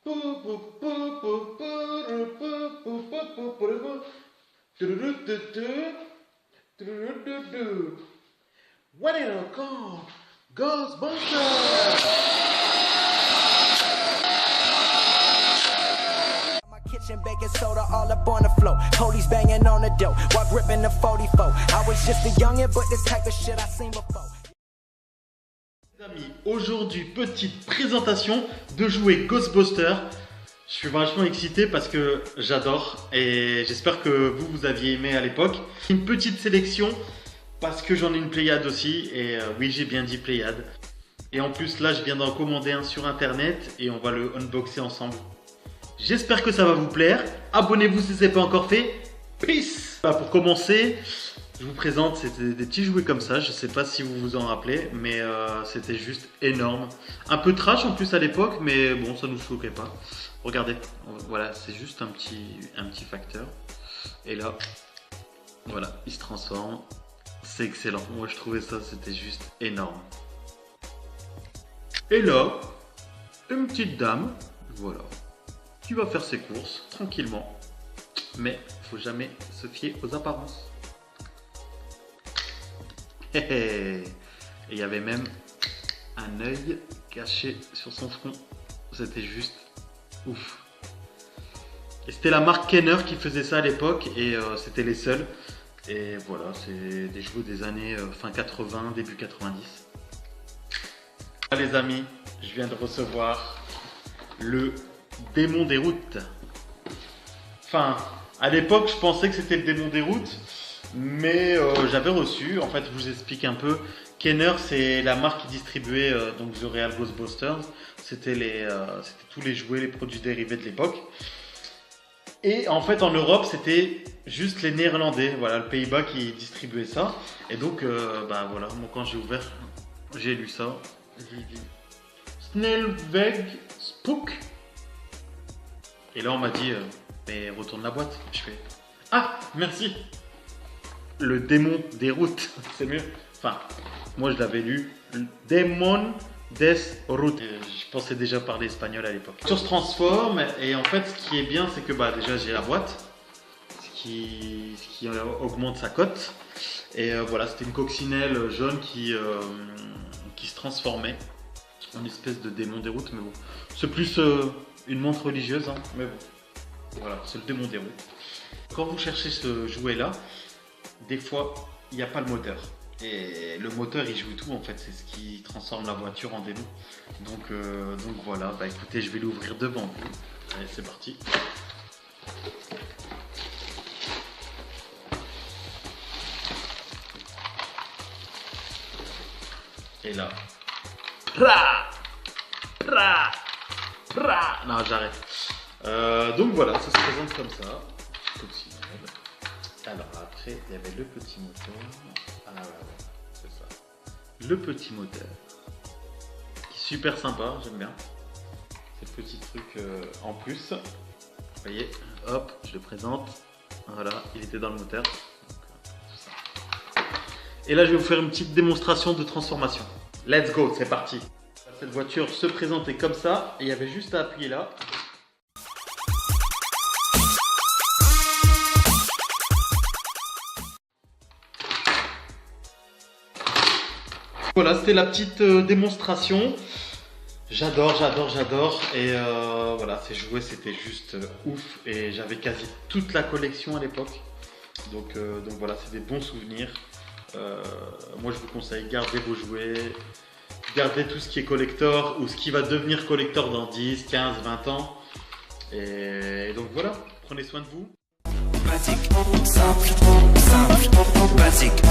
What did I call? Ghostbusters! Kitchen baking soda all up on the floor. Police banging on the door while gripping the 44. I was just a youngin', but this type of shit I seen before. Les amis, aujourd'hui petite présentation de jouets Ghostbusters. Je suis vachement excité parce que j'adore et j'espère que vous aviez aimé à l'époque. Une petite sélection parce que j'en ai une pléiade aussi et oui, j'ai bien dit pléiade. Et en plus là je viens d'en commander un sur internet et on va le unboxer ensemble. J'espère que ça va vous plaire. Abonnez-vous si ce n'est pas encore fait. Peace. Pour commencer, je vous présente, c'était des petits jouets comme ça. Je ne sais pas si vous vous en rappelez, mais c'était juste énorme. Un peu trash en plus à l'époque, mais bon, ça ne nous choquait pas. Regardez, voilà, c'est juste un petit facteur. Et là, voilà, il se transforme. C'est excellent. Moi, je trouvais ça, c'était juste énorme. Et là, une petite dame, voilà, qui va faire ses courses tranquillement. Mais il faut jamais se fier aux apparences. Et il y avait même un œil caché sur son front. C'était juste ouf. Et c'était la marque Kenner qui faisait ça à l'époque et c'était les seuls. Et voilà, c'est des jouets des années fin 80, début 90. Les amis, je viens de recevoir le démon des routes. Enfin, à l'époque, je pensais que c'était le démon des routes, mais j'avais reçu. En fait, je vous explique un peu. Kenner, c'est la marque qui distribuait donc The Real Ghostbusters. C'était tous les jouets, les produits dérivés de l'époque. Et en fait, en Europe, c'était juste les Néerlandais, voilà, le Pays-Bas qui distribuait ça. Et donc, bah voilà, moi quand j'ai ouvert, j'ai lu ça. J'ai dit Snellweg Spook. Et là, on m'a dit, mais retourne la boîte. Je fais, ah, merci. Le démon des routes, c'est mieux. Enfin, moi je l'avais lu, Démon des routes. Je pensais déjà parler espagnol à l'époque. Ça se transforme et en fait, ce qui est bien, c'est que bah déjà j'ai la boîte, ce qui augmente sa cote. Et voilà, c'était une coccinelle jaune qui se transformait en espèce de démon des routes, mais bon, c'est plus une montre religieuse, hein, mais bon, voilà, c'est le démon des routes. Quand vous cherchez ce jouet-là, des fois, il n'y a pas le moteur. Et le moteur, il joue tout, en fait, c'est ce qui transforme la voiture en démon. Donc voilà, bah écoutez, je vais l'ouvrir devant vous. Allez, c'est parti. Et là, non, j'arrête. Donc voilà, ça se présente comme ça. Alors après, il y avait le petit moteur. Ah ouais, c'est ça. Le petit moteur. Qui est super sympa, j'aime bien. C'est le petit truc en plus. Vous voyez, hop, je le présente. Voilà, il était dans le moteur. Et là, je vais vous faire une petite démonstration de transformation. Let's go, c'est parti. Cette voiture se présentait comme ça. Et il y avait juste à appuyer là. Voilà, c'était la petite démonstration. J'adore. Et voilà, ces jouets, c'était juste ouf. Et j'avais quasi toute la collection à l'époque. Donc voilà, c'est des bons souvenirs. Moi, je vous conseille, gardez vos jouets. Gardez tout ce qui est collector ou ce qui va devenir collector dans 10, 15, 20 ans. Et donc voilà, prenez soin de vous. Basique, simple, basique.